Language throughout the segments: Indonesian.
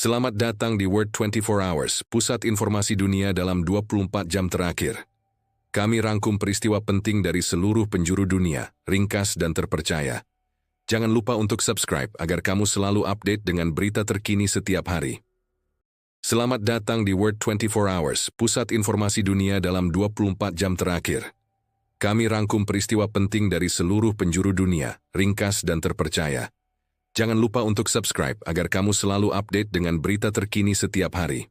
Selamat datang di World 24 Hours, pusat informasi dunia dalam 24 jam terakhir. Kami rangkum peristiwa penting dari seluruh penjuru dunia, ringkas dan terpercaya. Jangan lupa untuk subscribe agar kamu selalu update dengan berita terkini setiap hari. Selamat datang di World 24 Hours, pusat informasi dunia dalam 24 jam terakhir. Kami rangkum peristiwa penting dari seluruh penjuru dunia, ringkas dan terpercaya. Jangan lupa untuk subscribe agar kamu selalu update dengan berita terkini setiap hari.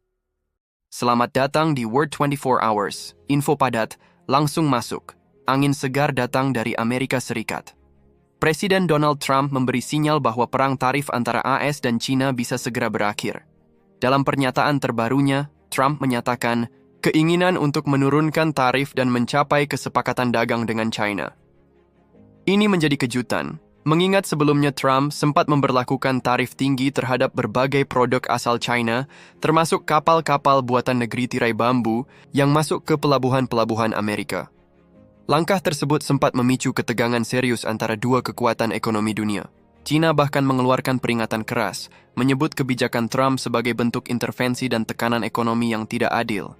Selamat datang di World 24 Hours. Info padat, langsung masuk. Angin segar datang dari Amerika Serikat. Presiden Donald Trump memberi sinyal bahwa perang tarif antara AS dan China bisa segera berakhir. Dalam pernyataan terbarunya, Trump menyatakan keinginan untuk menurunkan tarif dan mencapai kesepakatan dagang dengan China. Ini menjadi kejutan, mengingat sebelumnya Trump sempat memberlakukan tarif tinggi terhadap berbagai produk asal China, termasuk kapal-kapal buatan negeri tirai bambu yang masuk ke pelabuhan-pelabuhan Amerika. Langkah tersebut sempat memicu ketegangan serius antara dua kekuatan ekonomi dunia. China bahkan mengeluarkan peringatan keras, menyebut kebijakan Trump sebagai bentuk intervensi dan tekanan ekonomi yang tidak adil.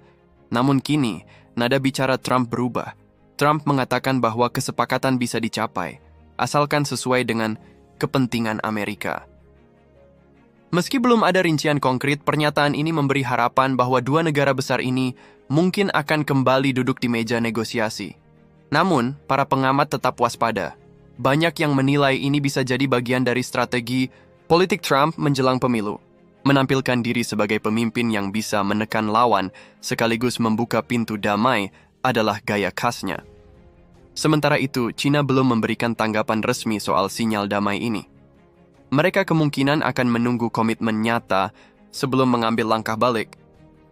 Namun kini, nada bicara Trump berubah. Trump mengatakan bahwa kesepakatan bisa dicapai, asalkan sesuai dengan kepentingan Amerika. Meski belum ada rincian konkret, pernyataan ini memberi harapan bahwa dua negara besar ini mungkin akan kembali duduk di meja negosiasi. Namun, para pengamat tetap waspada. Banyak yang menilai ini bisa jadi bagian dari strategi politik Trump menjelang pemilu, menampilkan diri sebagai pemimpin yang bisa menekan lawan sekaligus membuka pintu damai adalah gaya khasnya. Sementara itu, China belum memberikan tanggapan resmi soal sinyal damai ini. Mereka kemungkinan akan menunggu komitmen nyata sebelum mengambil langkah balik.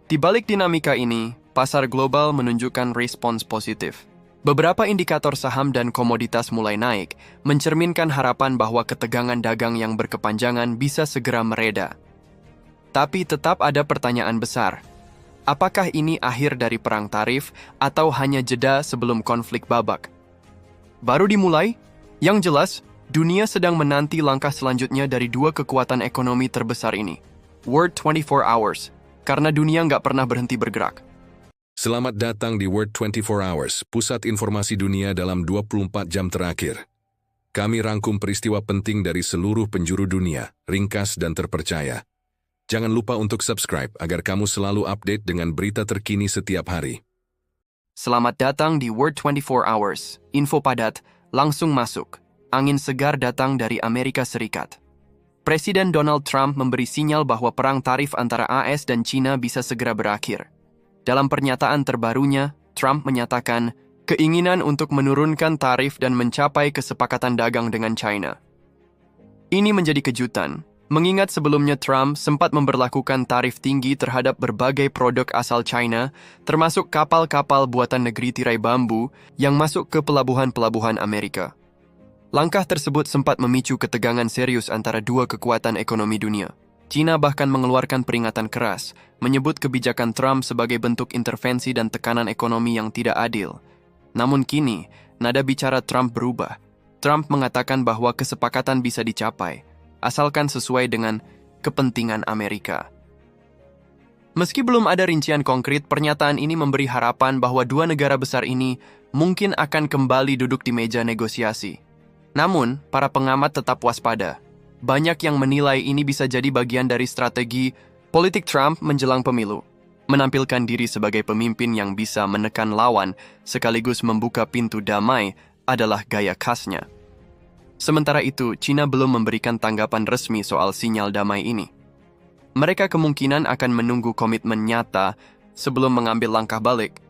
Di balik dinamika ini, pasar global menunjukkan respons positif. Beberapa indikator saham dan komoditas mulai naik, mencerminkan harapan bahwa ketegangan dagang yang berkepanjangan bisa segera mereda. Tapi tetap ada pertanyaan besar. Apakah ini akhir dari perang tarif atau hanya jeda sebelum konflik babak? Baru dimulai? Yang jelas, dunia sedang menanti langkah selanjutnya dari dua kekuatan ekonomi terbesar ini. World 24 Hours, karena dunia nggak pernah berhenti bergerak. Selamat datang di World 24 Hours, pusat informasi dunia dalam 24 jam terakhir. Kami rangkum peristiwa penting dari seluruh penjuru dunia, ringkas dan terpercaya. Jangan lupa untuk subscribe agar kamu selalu update dengan berita terkini setiap hari. Selamat datang di World 24 Hours. Info padat, langsung masuk. Angin segar datang dari Amerika Serikat. Presiden Donald Trump memberi sinyal bahwa perang tarif antara AS dan China bisa segera berakhir. Dalam pernyataan terbarunya, Trump menyatakan keinginan untuk menurunkan tarif dan mencapai kesepakatan dagang dengan China. Ini menjadi kejutan, mengingat sebelumnya Trump sempat memberlakukan tarif tinggi terhadap berbagai produk asal China, termasuk kapal-kapal buatan negeri tirai bambu yang masuk ke pelabuhan-pelabuhan Amerika. Langkah tersebut sempat memicu ketegangan serius antara dua kekuatan ekonomi dunia. China bahkan mengeluarkan peringatan keras, menyebut kebijakan Trump sebagai bentuk intervensi dan tekanan ekonomi yang tidak adil. Namun kini, nada bicara Trump berubah. Trump mengatakan bahwa kesepakatan bisa dicapai, asalkan sesuai dengan kepentingan Amerika. Meski belum ada rincian konkret, pernyataan ini memberi harapan bahwa dua negara besar ini mungkin akan kembali duduk di meja negosiasi. Namun, para pengamat tetap waspada. Banyak yang menilai ini bisa jadi bagian dari strategi politik Trump menjelang pemilu, menampilkan diri sebagai pemimpin yang bisa menekan lawan sekaligus membuka pintu damai adalah gaya khasnya. Sementara itu, China belum memberikan tanggapan resmi soal sinyal damai ini. Mereka kemungkinan akan menunggu komitmen nyata sebelum mengambil langkah balik.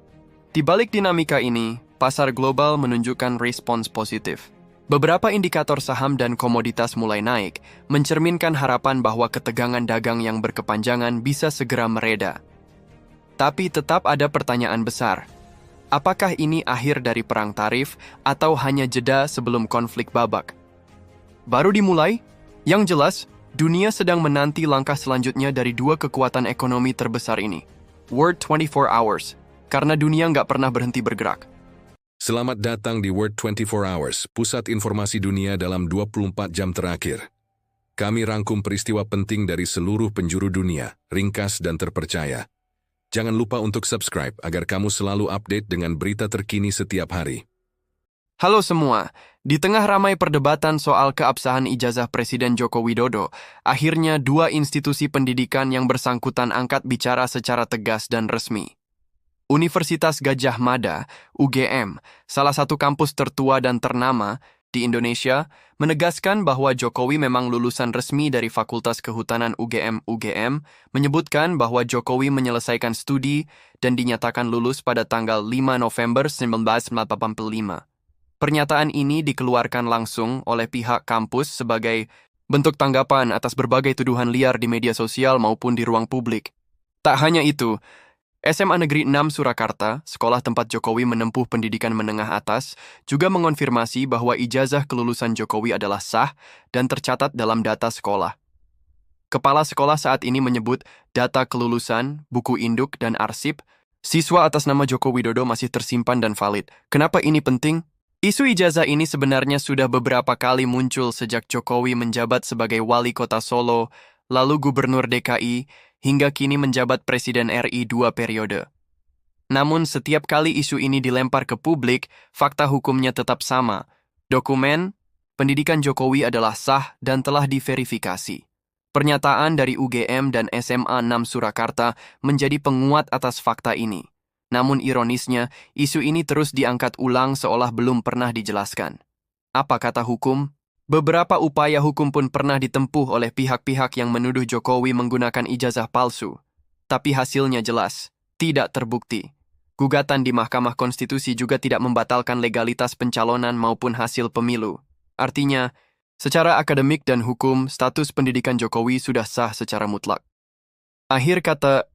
Di balik dinamika ini, pasar global menunjukkan respons positif. Beberapa indikator saham dan komoditas mulai naik, mencerminkan harapan bahwa ketegangan dagang yang berkepanjangan bisa segera mereda. Tapi tetap ada pertanyaan besar. Apakah ini akhir dari perang tarif atau hanya jeda sebelum konflik babak? Baru dimulai? Yang jelas, dunia sedang menanti langkah selanjutnya dari dua kekuatan ekonomi terbesar ini. World 24 Hours, karena dunia nggak pernah berhenti bergerak. Selamat datang di World 24 Hours, pusat informasi dunia dalam 24 jam terakhir. Kami rangkum peristiwa penting dari seluruh penjuru dunia, ringkas dan terpercaya. Jangan lupa untuk subscribe agar kamu selalu update dengan berita terkini setiap hari. Halo semua, di tengah ramai perdebatan soal keabsahan ijazah Presiden Joko Widodo, akhirnya dua institusi pendidikan yang bersangkutan angkat bicara secara tegas dan resmi. Universitas Gadjah Mada, UGM, salah satu kampus tertua dan ternama di Indonesia, menegaskan bahwa Jokowi memang lulusan resmi dari Fakultas Kehutanan UGM, menyebutkan bahwa Jokowi menyelesaikan studi dan dinyatakan lulus pada tanggal 5 November 1985. Pernyataan ini dikeluarkan langsung oleh pihak kampus sebagai bentuk tanggapan atas berbagai tuduhan liar di media sosial maupun di ruang publik. Tak hanya itu, SMA Negeri 6 Surakarta, sekolah tempat Jokowi menempuh pendidikan menengah atas, juga mengonfirmasi bahwa ijazah kelulusan Jokowi adalah sah dan tercatat dalam data sekolah. Kepala sekolah saat ini menyebut data kelulusan, buku induk, dan arsip, siswa atas nama Joko Widodo masih tersimpan dan valid. Kenapa ini penting? Isu ijazah ini sebenarnya sudah beberapa kali muncul sejak Jokowi menjabat sebagai wali kota Solo, lalu gubernur DKI, hingga kini menjabat Presiden RI 2 periode. Namun setiap kali isu ini dilempar ke publik, fakta hukumnya tetap sama. Dokumen, pendidikan Jokowi adalah sah dan telah diverifikasi. Pernyataan dari UGM dan SMA 6 Surakarta menjadi penguat atas fakta ini. Namun ironisnya, isu ini terus diangkat ulang seolah belum pernah dijelaskan. Apa kata hukum? Beberapa upaya hukum pun pernah ditempuh oleh pihak-pihak yang menuduh Jokowi menggunakan ijazah palsu. Tapi hasilnya jelas, tidak terbukti. Gugatan di Mahkamah Konstitusi juga tidak membatalkan legalitas pencalonan maupun hasil pemilu. Artinya, secara akademik dan hukum, status pendidikan Jokowi sudah sah secara mutlak. Akhir kata,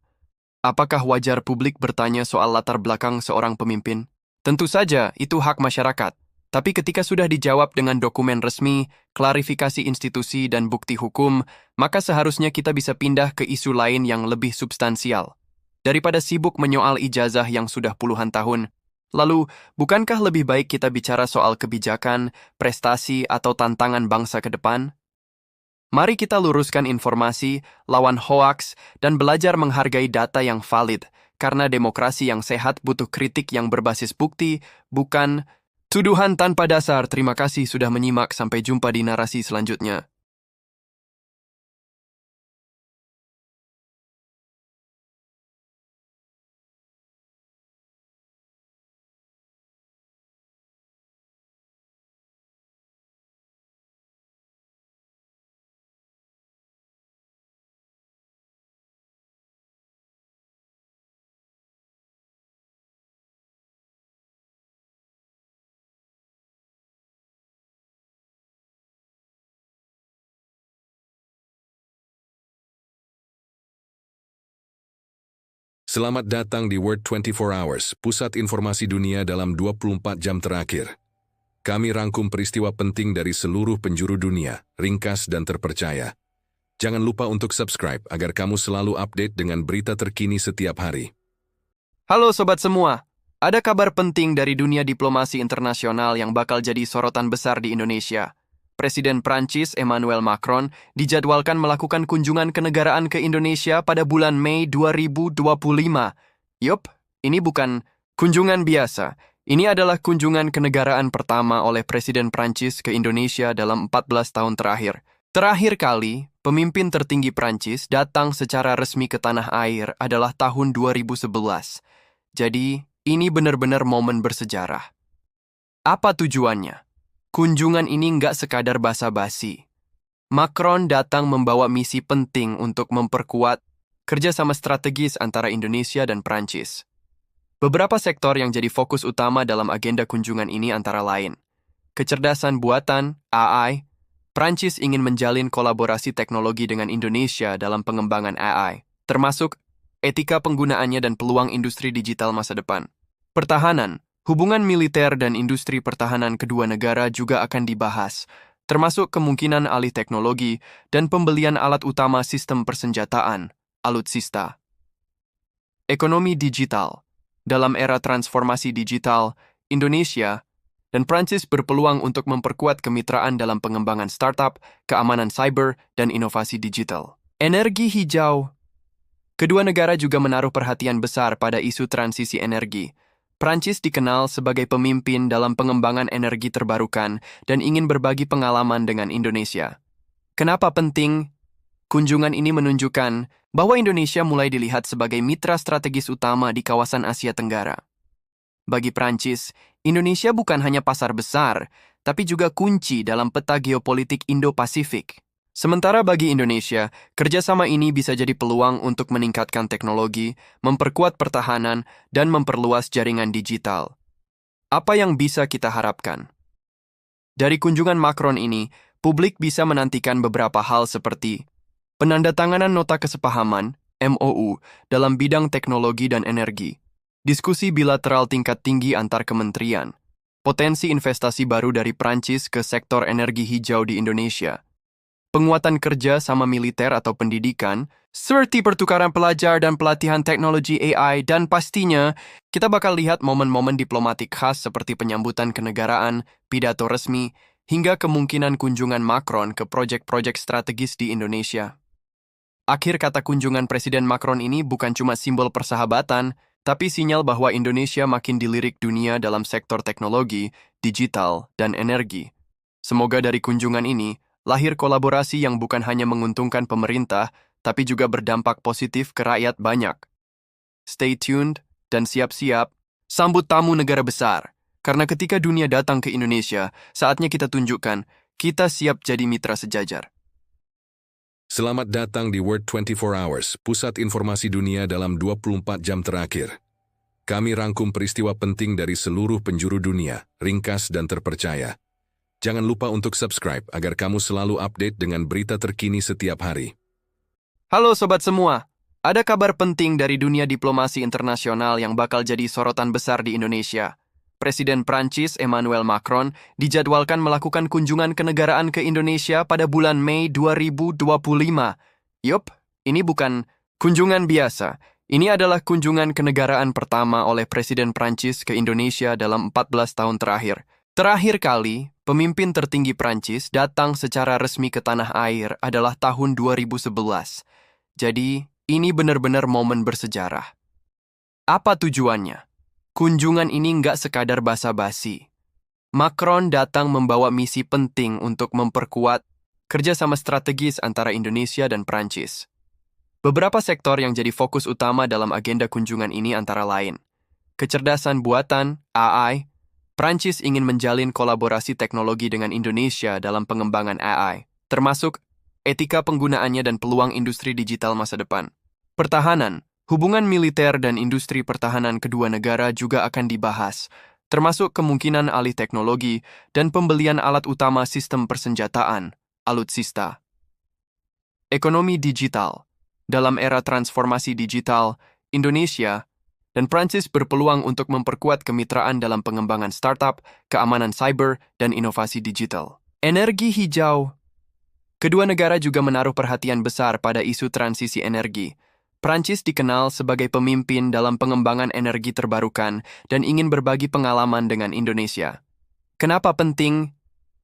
apakah wajar publik bertanya soal latar belakang seorang pemimpin? Tentu saja, itu hak masyarakat. Tapi ketika sudah dijawab dengan dokumen resmi, klarifikasi institusi, dan bukti hukum, maka seharusnya kita bisa pindah ke isu lain yang lebih substansial. Daripada sibuk menyoal ijazah yang sudah puluhan tahun, lalu bukankah lebih baik kita bicara soal kebijakan, prestasi, atau tantangan bangsa ke depan? Mari kita luruskan informasi, lawan hoaks, dan belajar menghargai data yang valid, karena demokrasi yang sehat butuh kritik yang berbasis bukti, bukan tuduhan tanpa dasar. Terima kasih sudah menyimak. Sampai jumpa di narasi selanjutnya. Selamat datang di World 24 Hours, pusat informasi dunia dalam 24 jam terakhir. Kami rangkum peristiwa penting dari seluruh penjuru dunia, ringkas dan terpercaya. Jangan lupa untuk subscribe agar kamu selalu update dengan berita terkini setiap hari. Halo sobat semua, ada kabar penting dari dunia diplomasi internasional yang bakal jadi sorotan besar di Indonesia. Presiden Prancis Emmanuel Macron dijadwalkan melakukan kunjungan kenegaraan ke Indonesia pada bulan Mei 2025. Yup, ini bukan kunjungan biasa. Ini adalah kunjungan kenegaraan pertama oleh Presiden Prancis ke Indonesia dalam 14 tahun terakhir. Terakhir kali, pemimpin tertinggi Prancis datang secara resmi ke tanah air adalah tahun 2011. Jadi, ini benar-benar momen bersejarah. Apa tujuannya? Kunjungan ini nggak sekadar basa-basi. Macron datang membawa misi penting untuk memperkuat kerjasama strategis antara Indonesia dan Prancis. Beberapa sektor yang jadi fokus utama dalam agenda kunjungan ini antara lain kecerdasan buatan, AI. Prancis ingin menjalin kolaborasi teknologi dengan Indonesia dalam pengembangan AI, termasuk etika penggunaannya dan peluang industri digital masa depan. Pertahanan. Hubungan militer dan industri pertahanan kedua negara juga akan dibahas, termasuk kemungkinan alih teknologi dan pembelian alat utama sistem persenjataan, alutsista. Ekonomi digital. Dalam era transformasi digital, Indonesia dan Prancis berpeluang untuk memperkuat kemitraan dalam pengembangan startup, keamanan cyber, dan inovasi digital. Energi hijau. Kedua negara juga menaruh perhatian besar pada isu transisi energi. Prancis dikenal sebagai pemimpin dalam pengembangan energi terbarukan dan ingin berbagi pengalaman dengan Indonesia. Kenapa penting? Kunjungan ini menunjukkan bahwa Indonesia mulai dilihat sebagai mitra strategis utama di kawasan Asia Tenggara. Bagi Prancis, Indonesia bukan hanya pasar besar, tapi juga kunci dalam peta geopolitik Indo-Pasifik. Sementara bagi Indonesia, kerjasama ini bisa jadi peluang untuk meningkatkan teknologi, memperkuat pertahanan, dan memperluas jaringan digital. Apa yang bisa kita harapkan? Dari kunjungan Macron ini, publik bisa menantikan beberapa hal seperti penandatanganan nota kesepahaman, MOU, dalam bidang teknologi dan energi, diskusi bilateral tingkat tinggi antar kementerian, potensi investasi baru dari Prancis ke sektor energi hijau di Indonesia, penguatan kerja sama militer atau pendidikan, seperti pertukaran pelajar dan pelatihan teknologi AI, dan pastinya, kita bakal lihat momen-momen diplomatik khas seperti penyambutan kenegaraan, pidato resmi, hingga kemungkinan kunjungan Macron ke proyek-proyek strategis di Indonesia. Akhir kata kunjungan Presiden Macron ini bukan cuma simbol persahabatan, tapi sinyal bahwa Indonesia makin dilirik dunia dalam sektor teknologi, digital, dan energi. Semoga dari kunjungan ini, lahir kolaborasi yang bukan hanya menguntungkan pemerintah, tapi juga berdampak positif ke rakyat banyak. Stay tuned dan siap-siap sambut tamu negara besar, karena ketika dunia datang ke Indonesia, saatnya kita tunjukkan kita siap jadi mitra sejajar. Selamat datang di World 24 Hours, pusat informasi dunia dalam 24 jam terakhir. Kami rangkum peristiwa penting dari seluruh penjuru dunia, ringkas dan terpercaya. Jangan lupa untuk subscribe agar kamu selalu update dengan berita terkini setiap hari. Halo sobat semua, ada kabar penting dari dunia diplomasi internasional yang bakal jadi sorotan besar di Indonesia. Presiden Prancis Emmanuel Macron dijadwalkan melakukan kunjungan kenegaraan ke Indonesia pada bulan Mei 2025. Yup, ini bukan kunjungan biasa. Ini adalah kunjungan kenegaraan pertama oleh Presiden Prancis ke Indonesia dalam 14 tahun terakhir. Terakhir kali, pemimpin tertinggi Prancis datang secara resmi ke tanah air adalah tahun 2011. Jadi, ini benar-benar momen bersejarah. Apa tujuannya? Kunjungan ini nggak sekadar basa-basi. Macron datang membawa misi penting untuk memperkuat kerjasama strategis antara Indonesia dan Prancis. Beberapa sektor yang jadi fokus utama dalam agenda kunjungan ini antara lain kecerdasan buatan, AI. Prancis ingin menjalin kolaborasi teknologi dengan Indonesia dalam pengembangan AI, termasuk etika penggunaannya dan peluang industri digital masa depan. Pertahanan, hubungan militer dan industri pertahanan kedua negara juga akan dibahas, termasuk kemungkinan alih teknologi dan pembelian alat utama sistem persenjataan, alutsista. Ekonomi digital. Dalam era transformasi digital, Indonesia dan Prancis berpeluang untuk memperkuat kemitraan dalam pengembangan startup, keamanan cyber, dan inovasi digital. Energi hijau. Kedua negara juga menaruh perhatian besar pada isu transisi energi. Prancis dikenal sebagai pemimpin dalam pengembangan energi terbarukan dan ingin berbagi pengalaman dengan Indonesia. Kenapa penting?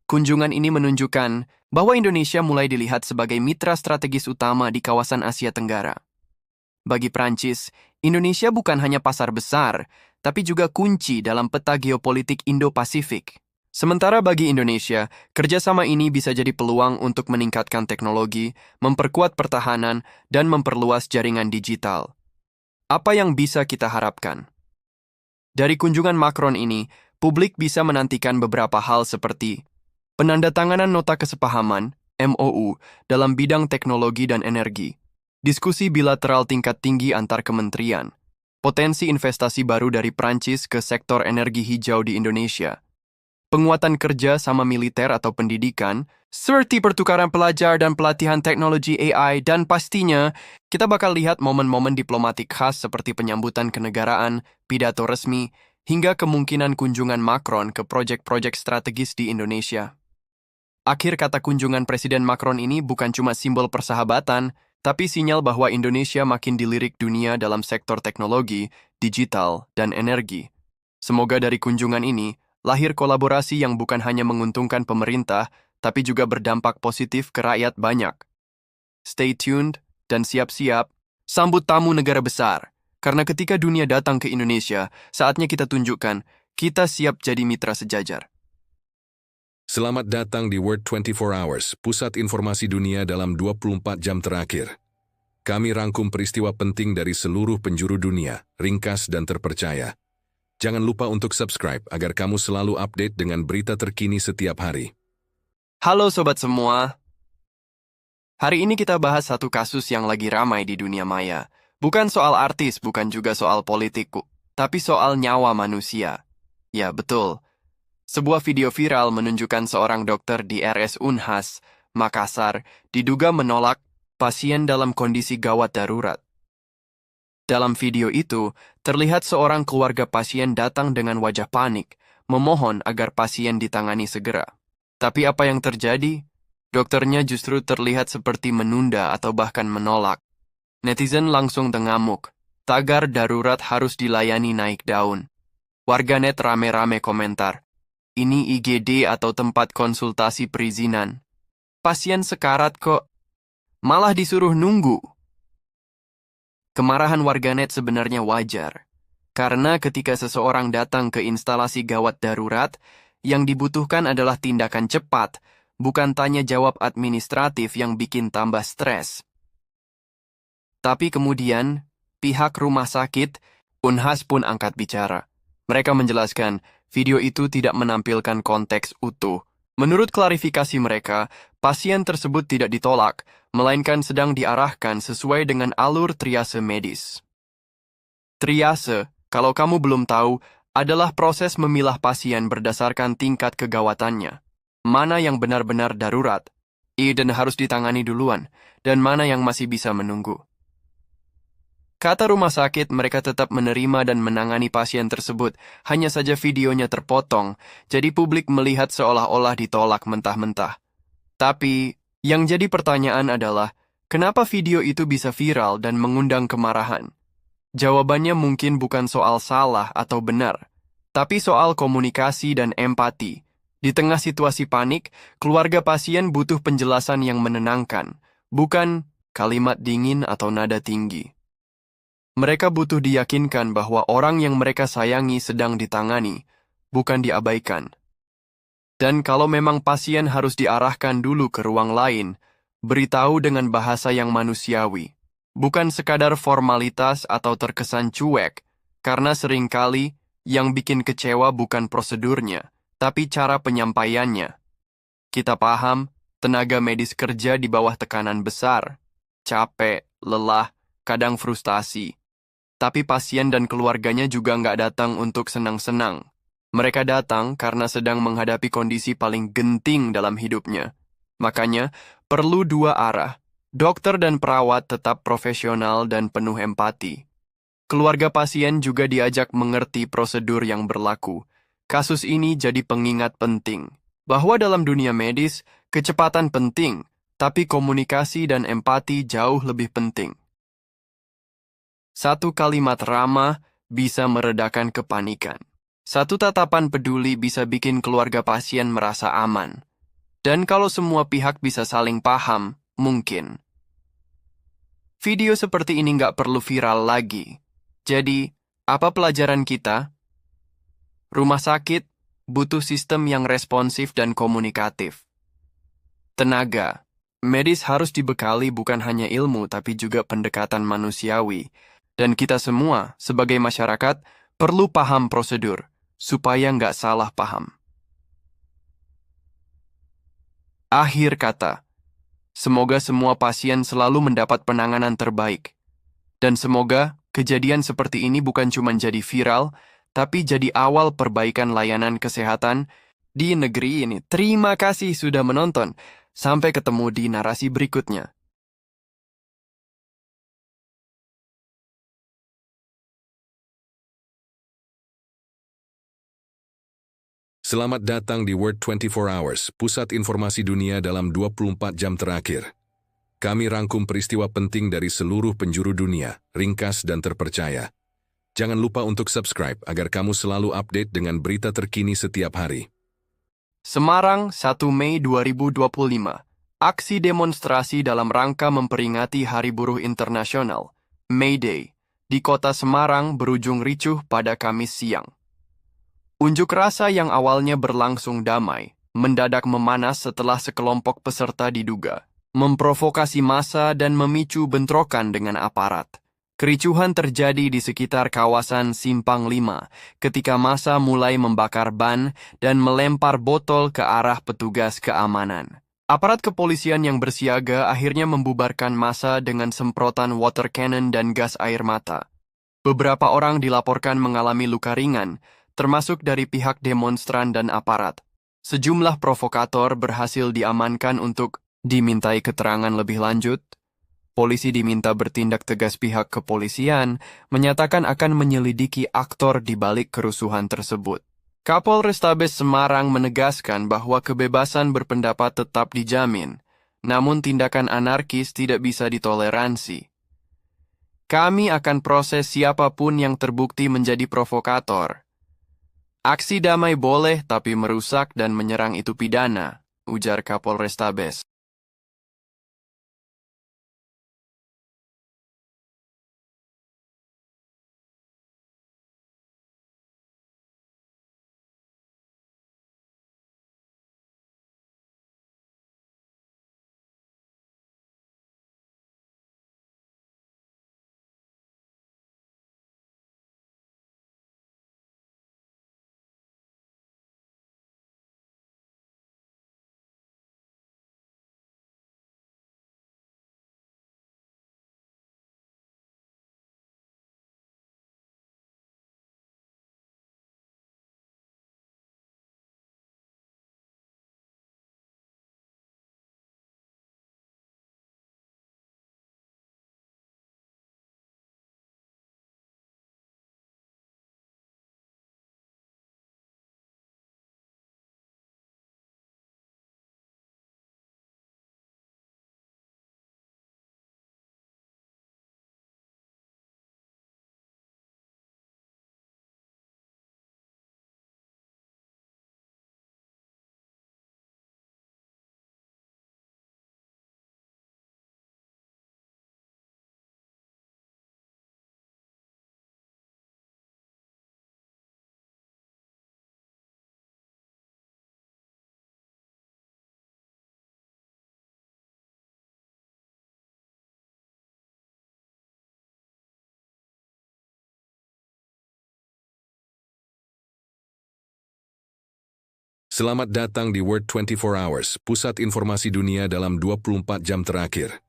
Kunjungan ini menunjukkan bahwa Indonesia mulai dilihat sebagai mitra strategis utama di kawasan Asia Tenggara. Bagi Prancis, Indonesia bukan hanya pasar besar, tapi juga kunci dalam peta geopolitik Indo-Pasifik. Sementara bagi Indonesia, kerjasama ini bisa jadi peluang untuk meningkatkan teknologi, memperkuat pertahanan, dan memperluas jaringan digital. Apa yang bisa kita harapkan? Dari kunjungan Macron ini, publik bisa menantikan beberapa hal seperti penandatanganan nota kesepahaman, MOU, dalam bidang teknologi dan energi, diskusi bilateral tingkat tinggi antar kementerian, potensi investasi baru dari Prancis ke sektor energi hijau di Indonesia, penguatan kerja sama militer atau pendidikan, seperti pertukaran pelajar dan pelatihan teknologi AI, dan pastinya, kita bakal lihat momen-momen diplomatik khas seperti penyambutan kenegaraan, pidato resmi, hingga kemungkinan kunjungan Macron ke proyek-proyek strategis di Indonesia. Akhir kata kunjungan Presiden Macron ini bukan cuma simbol persahabatan, tapi sinyal bahwa Indonesia makin dilirik dunia dalam sektor teknologi, digital, dan energi. Semoga dari kunjungan ini, lahir kolaborasi yang bukan hanya menguntungkan pemerintah, tapi juga berdampak positif ke rakyat banyak. Stay tuned dan siap-siap sambut tamu negara besar. Karena ketika dunia datang ke Indonesia, saatnya kita tunjukkan kita siap jadi mitra sejajar. Selamat datang di World 24 Hours, pusat informasi dunia dalam 24 jam terakhir. Kami rangkum peristiwa penting dari seluruh penjuru dunia, ringkas dan terpercaya. Jangan lupa untuk subscribe agar kamu selalu update dengan berita terkini setiap hari. Halo sobat semua. Hari ini kita bahas satu kasus yang lagi ramai di dunia maya. Bukan soal artis, bukan juga soal politik, tapi soal nyawa manusia. Ya, betul. Sebuah video viral menunjukkan seorang dokter di RS Unhas, Makassar, diduga menolak pasien dalam kondisi gawat darurat. Dalam video itu, terlihat seorang keluarga pasien datang dengan wajah panik, memohon agar pasien ditangani segera. Tapi apa yang terjadi? Dokternya justru terlihat seperti menunda atau bahkan menolak. Netizen langsung tengamuk. Tagar darurat harus dilayani naik daun. Warganet rame-rame komentar. Ini IGD atau tempat konsultasi perizinan. Pasien sekarat kok. Malah disuruh nunggu. Kemarahan warganet sebenarnya wajar. Karena ketika seseorang datang ke instalasi gawat darurat, yang dibutuhkan adalah tindakan cepat, bukan tanya jawab administratif yang bikin tambah stres. Tapi kemudian, pihak rumah sakit, Unhas pun angkat bicara. Mereka menjelaskan, video itu tidak menampilkan konteks utuh. Menurut klarifikasi mereka, pasien tersebut tidak ditolak, melainkan sedang diarahkan sesuai dengan alur triase medis. Triase, kalau kamu belum tahu, adalah proses memilah pasien berdasarkan tingkat kegawatannya. Mana yang benar-benar darurat, dan harus ditangani duluan, dan mana yang masih bisa menunggu. Kata rumah sakit, mereka tetap menerima dan menangani pasien tersebut, hanya saja videonya terpotong, jadi publik melihat seolah-olah ditolak mentah-mentah. Tapi, yang jadi pertanyaan adalah, kenapa video itu bisa viral dan mengundang kemarahan? Jawabannya mungkin bukan soal salah atau benar, tapi soal komunikasi dan empati. Di tengah situasi panik, keluarga pasien butuh penjelasan yang menenangkan, bukan kalimat dingin atau nada tinggi. Mereka butuh diyakinkan bahwa orang yang mereka sayangi sedang ditangani, bukan diabaikan. Dan kalau memang pasien harus diarahkan dulu ke ruang lain, beritahu dengan bahasa yang manusiawi, bukan sekadar formalitas atau terkesan cuek, karena seringkali yang bikin kecewa bukan prosedurnya, tapi cara penyampaiannya. Kita paham, tenaga medis kerja di bawah tekanan besar, capek, lelah, kadang frustasi. Tapi pasien dan keluarganya juga nggak datang untuk senang-senang. Mereka datang karena sedang menghadapi kondisi paling genting dalam hidupnya. Makanya, perlu dua arah. Dokter dan perawat tetap profesional dan penuh empati. Keluarga pasien juga diajak mengerti prosedur yang berlaku. Kasus ini jadi pengingat penting, bahwa dalam dunia medis, kecepatan penting, tapi komunikasi dan empati jauh lebih penting. Satu kalimat ramah bisa meredakan kepanikan. Satu tatapan peduli bisa bikin keluarga pasien merasa aman. Dan kalau semua pihak bisa saling paham, mungkin. Video seperti ini nggak perlu viral lagi. Jadi, apa pelajaran kita? Rumah sakit butuh sistem yang responsif dan komunikatif. Tenaga, medis harus dibekali bukan hanya ilmu tapi juga pendekatan manusiawi. Dan kita semua, sebagai masyarakat, perlu paham prosedur, supaya nggak salah paham. Akhir kata, semoga semua pasien selalu mendapat penanganan terbaik. Dan semoga kejadian seperti ini bukan cuma jadi viral, tapi jadi awal perbaikan layanan kesehatan di negeri ini. Terima kasih sudah menonton. Sampai ketemu di narasi berikutnya. Selamat datang di World 24 Hours, pusat informasi dunia dalam 24 jam terakhir. Kami rangkum peristiwa penting dari seluruh penjuru dunia, ringkas dan terpercaya. Jangan lupa untuk subscribe agar kamu selalu update dengan berita terkini setiap hari. Semarang, 1 Mei 2025. Aksi demonstrasi dalam rangka memperingati Hari Buruh Internasional, May Day, di kota Semarang berujung ricuh pada Kamis siang. Unjuk rasa yang awalnya berlangsung damai, mendadak memanas setelah sekelompok peserta diduga memprovokasi massa dan memicu bentrokan dengan aparat. Kericuhan terjadi di sekitar kawasan Simpang 5 ketika massa mulai membakar ban dan melempar botol ke arah petugas keamanan. Aparat kepolisian yang bersiaga akhirnya membubarkan massa dengan semprotan water cannon dan gas air mata. Beberapa orang dilaporkan mengalami luka ringan, termasuk dari pihak demonstran dan aparat. Sejumlah provokator berhasil diamankan untuk dimintai keterangan lebih lanjut. Polisi diminta bertindak tegas. Pihak kepolisian menyatakan akan menyelidiki aktor di balik kerusuhan tersebut. Kapolrestabes Semarang menegaskan bahwa kebebasan berpendapat tetap dijamin, namun tindakan anarkis tidak bisa ditoleransi. Kami akan proses siapapun yang terbukti menjadi provokator. Aksi damai boleh, tapi merusak dan menyerang itu pidana, ujar Kapolrestabes. Selamat datang di World 24 Hours, pusat informasi dunia dalam 24 jam terakhir.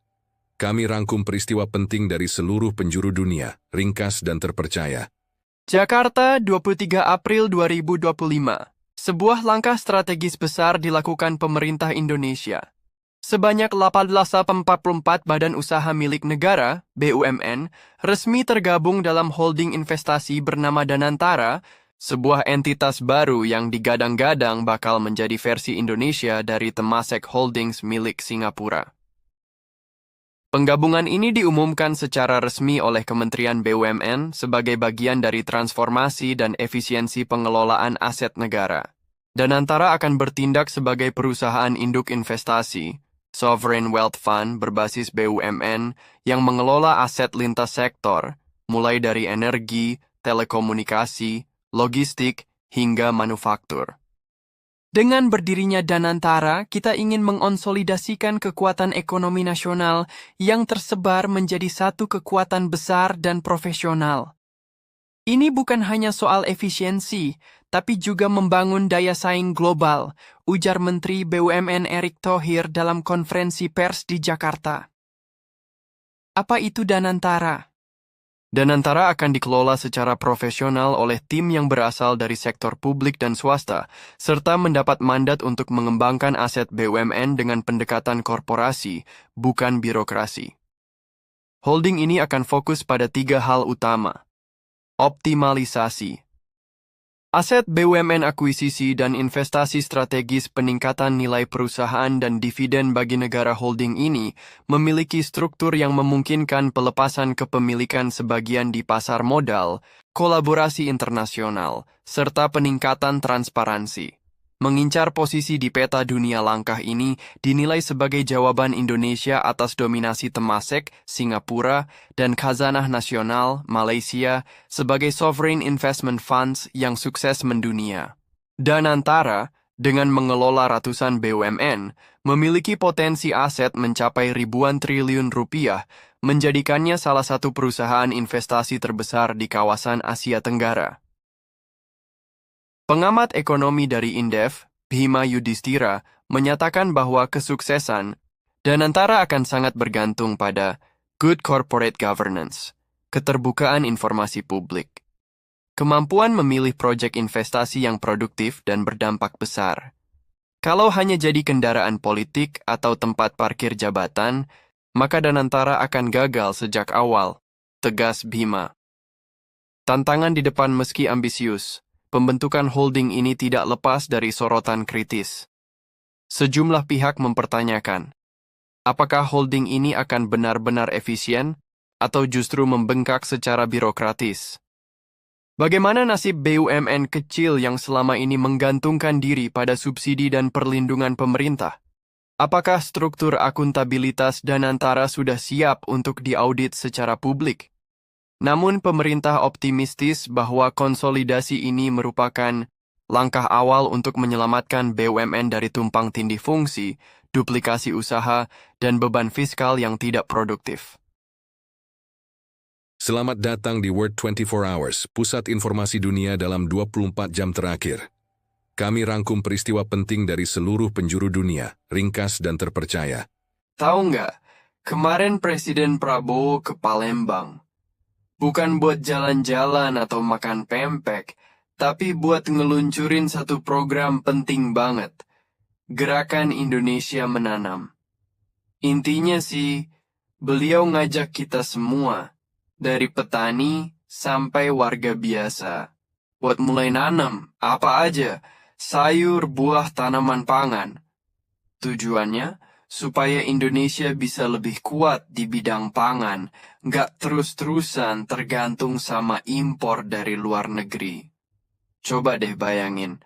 Kami rangkum peristiwa penting dari seluruh penjuru dunia, ringkas dan terpercaya. Jakarta, 23 April 2025. Sebuah langkah strategis besar dilakukan pemerintah Indonesia. Sebanyak 1844 badan usaha milik negara, BUMN, resmi tergabung dalam holding investasi bernama Danantara, sebuah entitas baru yang digadang-gadang bakal menjadi versi Indonesia dari Temasek Holdings milik Singapura. Penggabungan ini diumumkan secara resmi oleh Kementerian BUMN sebagai bagian dari transformasi dan efisiensi pengelolaan aset negara. Danantara akan bertindak sebagai perusahaan induk investasi, Sovereign Wealth Fund berbasis BUMN yang mengelola aset lintas sektor, mulai dari energi, telekomunikasi, logistik, hingga manufaktur. Dengan berdirinya Danantara, kita ingin mengonsolidasikan kekuatan ekonomi nasional yang tersebar menjadi satu kekuatan besar dan profesional. Ini bukan hanya soal efisiensi, tapi juga membangun daya saing global, ujar Menteri BUMN Erick Thohir dalam konferensi pers di Jakarta. Apa itu Danantara? Danantara akan dikelola secara profesional oleh tim yang berasal dari sektor publik dan swasta, serta mendapat mandat untuk mengembangkan aset BUMN dengan pendekatan korporasi, bukan birokrasi. Holding ini akan fokus pada 3 hal utama. Optimalisasi. Aset BUMN akuisisi dan investasi strategis peningkatan nilai perusahaan dan dividen bagi negara holding ini memiliki struktur yang memungkinkan pelepasan kepemilikan sebagian di pasar modal, kolaborasi internasional, serta peningkatan transparansi. Mengincar posisi di peta dunia langkah ini dinilai sebagai jawaban Indonesia atas dominasi Temasek, Singapura, dan Khazanah Nasional, Malaysia, sebagai sovereign investment funds yang sukses mendunia. Danantara, dengan mengelola ratusan BUMN, memiliki potensi aset mencapai ribuan triliun rupiah, menjadikannya salah satu perusahaan investasi terbesar di kawasan Asia Tenggara. Pengamat ekonomi dari Indef, Bhima Yudhistira, menyatakan bahwa kesuksesan Danantara akan sangat bergantung pada good corporate governance, keterbukaan informasi publik, kemampuan memilih proyek investasi yang produktif dan berdampak besar. Kalau hanya jadi kendaraan politik atau tempat parkir jabatan, maka Danantara akan gagal sejak awal, tegas Bhima. Tantangan di depan meski ambisius, pembentukan holding ini tidak lepas dari sorotan kritis. Sejumlah pihak mempertanyakan, apakah holding ini akan benar-benar efisien atau justru membengkak secara birokratis? Bagaimana nasib BUMN kecil yang selama ini menggantungkan diri pada subsidi dan perlindungan pemerintah? Apakah struktur akuntabilitas Danantara sudah siap untuk diaudit secara publik? Namun pemerintah optimistis bahwa konsolidasi ini merupakan langkah awal untuk menyelamatkan BUMN dari tumpang tindih fungsi, duplikasi usaha, dan beban fiskal yang tidak produktif. Selamat datang di World 24 Hours, pusat informasi dunia dalam 24 jam terakhir. Kami rangkum peristiwa penting dari seluruh penjuru dunia, ringkas dan terpercaya. Tahu nggak, kemarin Presiden Prabowo ke Palembang. Bukan buat jalan-jalan atau makan pempek, tapi buat ngeluncurin satu program penting banget. Gerakan Indonesia Menanam. Intinya sih, beliau ngajak kita semua, dari petani sampai warga biasa, buat mulai nanam apa aja, sayur, buah, tanaman pangan. Tujuannya, supaya Indonesia bisa lebih kuat di bidang pangan, nggak terus-terusan tergantung sama impor dari luar negeri. Coba deh bayangin,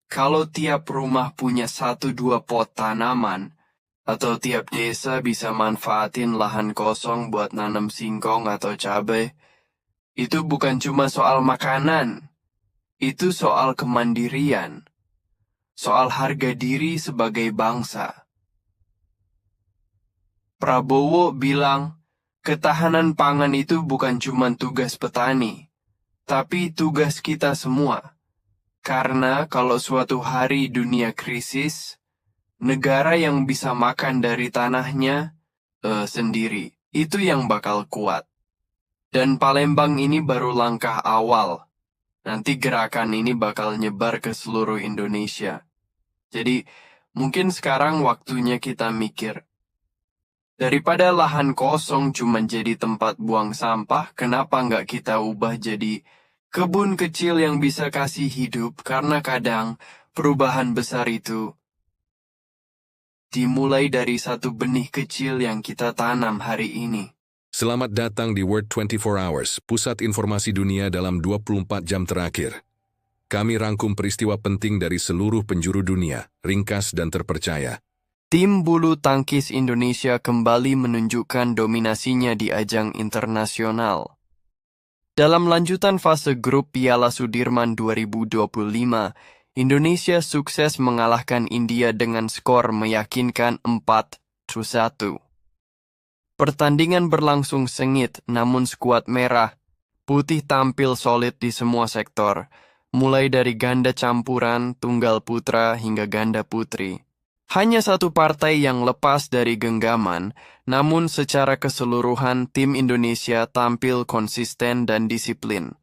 kalau tiap rumah punya 1-2 pot tanaman, atau tiap desa bisa manfaatin lahan kosong buat nanam singkong atau cabai, itu bukan cuma soal makanan, itu soal kemandirian, soal harga diri sebagai bangsa. Prabowo bilang, ketahanan pangan itu bukan cuma tugas petani, tapi tugas kita semua. Karena kalau suatu hari dunia krisis, negara yang bisa makan dari tanahnya sendiri, itu yang bakal kuat. Dan Palembang ini baru langkah awal. Nanti gerakan ini bakal nyebar ke seluruh Indonesia. Jadi, mungkin sekarang waktunya kita mikir, daripada lahan kosong cuma jadi tempat buang sampah, kenapa nggak kita ubah jadi kebun kecil yang bisa kasih hidup? Karena kadang perubahan besar itu dimulai dari satu benih kecil yang kita tanam hari ini. Selamat datang di World 24 Hours, pusat informasi dunia dalam 24 jam terakhir. Kami rangkum peristiwa penting dari seluruh penjuru dunia, ringkas dan terpercaya. Tim bulu tangkis Indonesia kembali menunjukkan dominasinya di ajang internasional. Dalam lanjutan fase grup Piala Sudirman 2025, Indonesia sukses mengalahkan India dengan skor meyakinkan 4-1. Pertandingan berlangsung sengit, namun skuad merah putih tampil solid di semua sektor, mulai dari ganda campuran, tunggal putra, hingga ganda putri. Hanya satu partai yang lepas dari genggaman, namun secara keseluruhan tim Indonesia tampil konsisten dan disiplin.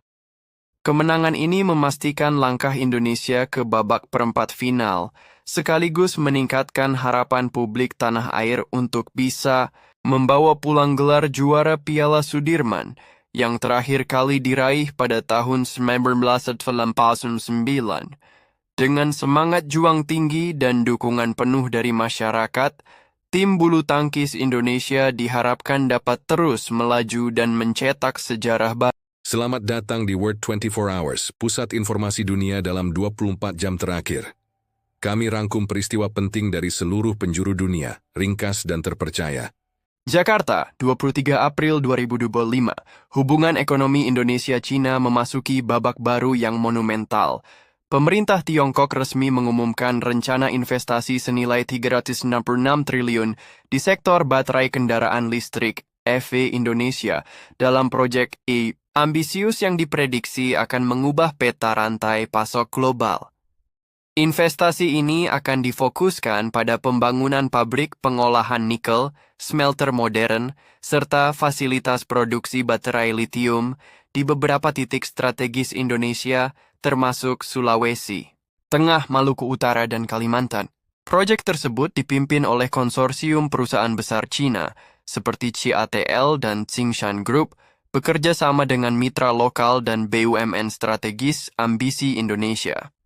Kemenangan ini memastikan langkah Indonesia ke babak perempat final, sekaligus meningkatkan harapan publik tanah air untuk bisa membawa pulang gelar juara Piala Sudirman yang terakhir kali diraih pada tahun 1989. Dengan semangat juang tinggi dan dukungan penuh dari masyarakat, tim bulu tangkis Indonesia diharapkan dapat terus melaju dan mencetak sejarah baru. Selamat datang di World 24 Hours, pusat informasi dunia dalam 24 jam terakhir. Kami rangkum peristiwa penting dari seluruh penjuru dunia, ringkas dan terpercaya. Jakarta, 23 April 2025. Hubungan ekonomi Indonesia-China memasuki babak baru yang monumental. Pemerintah Tiongkok resmi mengumumkan rencana investasi senilai 366 triliun di sektor baterai kendaraan listrik EV Indonesia dalam proyek ambisius yang diprediksi akan mengubah peta rantai pasok global. Investasi ini akan difokuskan pada pembangunan pabrik pengolahan nikel, smelter modern, serta fasilitas produksi baterai litium di beberapa titik strategis Indonesia, termasuk Sulawesi, Tengah, Maluku Utara, dan Kalimantan. Proyek tersebut dipimpin oleh konsorsium perusahaan besar Cina, seperti CATL dan Tsingshan Group, bekerja sama dengan mitra lokal dan BUMN strategis Ambisi Indonesia.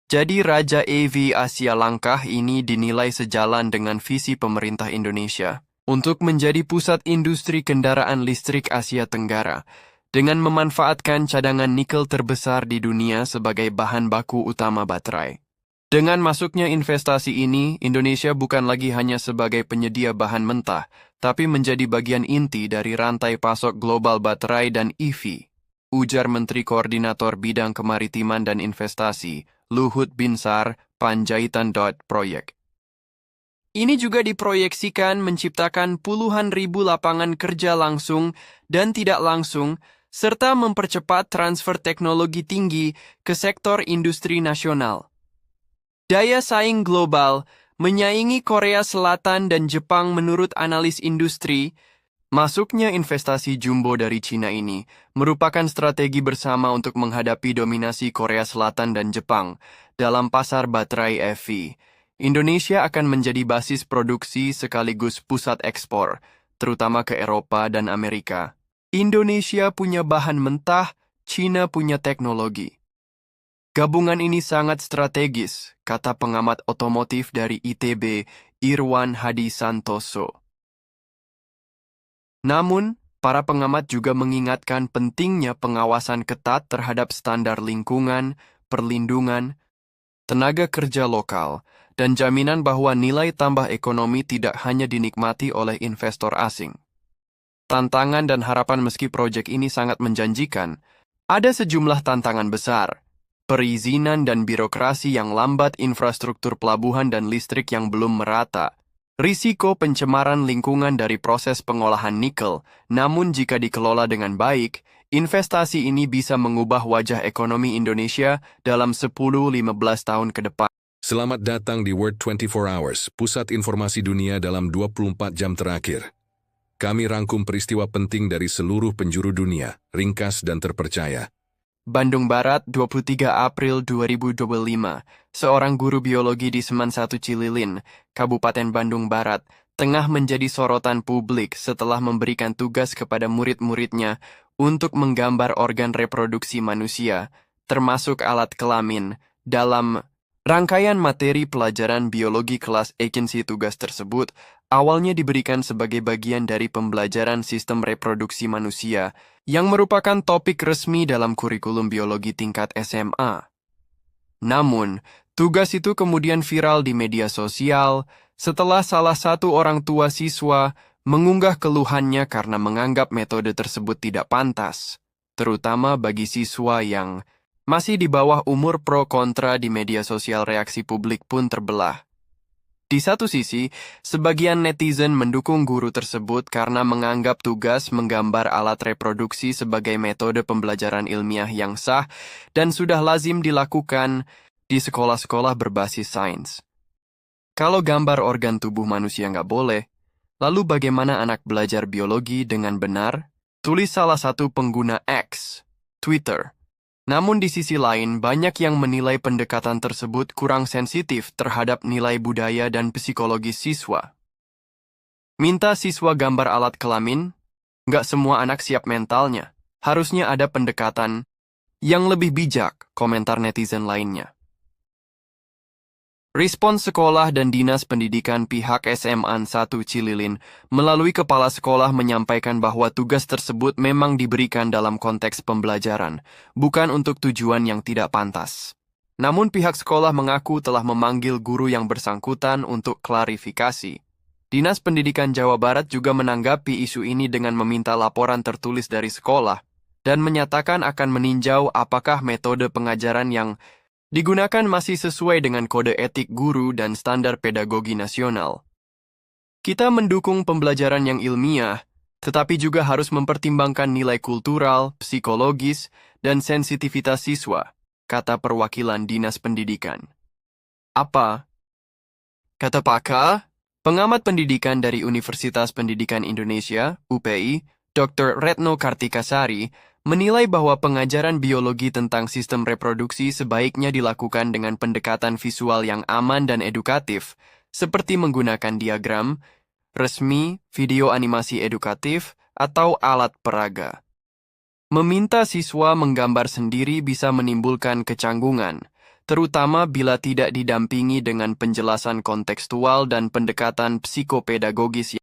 Jadi Raja EV Asia Langkah ini dinilai sejalan dengan visi pemerintah Indonesia untuk menjadi pusat industri kendaraan listrik Asia Tenggara dengan memanfaatkan cadangan nikel terbesar di dunia sebagai bahan baku utama baterai. Dengan masuknya investasi ini, Indonesia bukan lagi hanya sebagai penyedia bahan mentah, tapi menjadi bagian inti dari rantai pasok global baterai dan EV, ujar Menteri Koordinator Bidang Kemaritiman dan Investasi, Luhut Binsar Panjaitan. Proyek ini juga diproyeksikan menciptakan puluhan ribu lapangan kerja langsung dan tidak langsung, serta mempercepat transfer teknologi tinggi ke sektor industri nasional. Daya saing global menyaingi Korea Selatan dan Jepang menurut analis industri. Masuknya investasi jumbo dari Cina ini merupakan strategi bersama untuk menghadapi dominasi Korea Selatan dan Jepang dalam pasar baterai EV. Indonesia akan menjadi basis produksi sekaligus pusat ekspor, terutama ke Eropa dan Amerika. Indonesia punya bahan mentah, Cina punya teknologi. Gabungan ini sangat strategis, kata pengamat otomotif dari ITB, Irwan Hadi Santoso. Namun, para pengamat juga mengingatkan pentingnya pengawasan ketat terhadap standar lingkungan, perlindungan, tenaga kerja lokal, dan jaminan bahwa nilai tambah ekonomi tidak hanya dinikmati oleh investor asing. Tantangan dan harapan meski proyek ini sangat menjanjikan, ada sejumlah tantangan besar. Perizinan dan birokrasi yang lambat, infrastruktur pelabuhan dan listrik yang belum merata, risiko pencemaran lingkungan dari proses pengolahan nikel, namun jika dikelola dengan baik, investasi ini bisa mengubah wajah ekonomi Indonesia dalam 10-15 tahun ke depan. Selamat datang di World 24 Hours, pusat informasi dunia dalam 24 jam terakhir. Kami rangkum peristiwa penting dari seluruh penjuru dunia, ringkas dan terpercaya. Bandung Barat, 23 April 2025. Seorang guru biologi di Seman 1 Cililin, Kabupaten Bandung Barat, tengah menjadi sorotan publik setelah memberikan tugas kepada murid-muridnya untuk menggambar organ reproduksi manusia, termasuk alat kelamin, dalam rangkaian materi pelajaran biologi kelas agensi. Tugas tersebut awalnya diberikan sebagai bagian dari pembelajaran sistem reproduksi manusia, yang merupakan topik resmi dalam kurikulum biologi tingkat SMA. Namun, tugas itu kemudian viral di media sosial setelah salah satu orang tua siswa mengunggah keluhannya karena menganggap metode tersebut tidak pantas, terutama bagi siswa yang masih di bawah umur. Pro kontra di media sosial, reaksi publik pun terbelah. Di satu sisi, sebagian netizen mendukung guru tersebut karena menganggap tugas menggambar alat reproduksi sebagai metode pembelajaran ilmiah yang sah dan sudah lazim dilakukan di sekolah-sekolah berbasis sains. Kalau gambar organ tubuh manusia nggak boleh, lalu bagaimana anak belajar biologi dengan benar? Tulis salah satu pengguna X, Twitter. Namun di sisi lain, banyak yang menilai pendekatan tersebut kurang sensitif terhadap nilai budaya dan psikologis siswa. Minta siswa gambar alat kelamin? Nggak semua anak siap mentalnya. Harusnya ada pendekatan yang lebih bijak, komentar netizen lainnya. Respons sekolah dan Dinas Pendidikan pihak SMA 1 Cililin melalui kepala sekolah menyampaikan bahwa tugas tersebut memang diberikan dalam konteks pembelajaran, bukan untuk tujuan yang tidak pantas. Namun pihak sekolah mengaku telah memanggil guru yang bersangkutan untuk klarifikasi. Dinas Pendidikan Jawa Barat juga menanggapi isu ini dengan meminta laporan tertulis dari sekolah dan menyatakan akan meninjau apakah metode pengajaran yang digunakan masih sesuai dengan kode etik guru dan standar pedagogi nasional. Kita mendukung pembelajaran yang ilmiah, tetapi juga harus mempertimbangkan nilai kultural, psikologis, dan sensitivitas siswa, kata perwakilan Dinas Pendidikan. Apa? Kata pakar, pengamat pendidikan dari Universitas Pendidikan Indonesia, UPI, Dr. Retno Kartikasari, menilai bahwa pengajaran biologi tentang sistem reproduksi sebaiknya dilakukan dengan pendekatan visual yang aman dan edukatif, seperti menggunakan diagram, resmi, video animasi edukatif, atau alat peraga. Meminta siswa menggambar sendiri bisa menimbulkan kecanggungan, terutama bila tidak didampingi dengan penjelasan kontekstual dan pendekatan psikopedagogis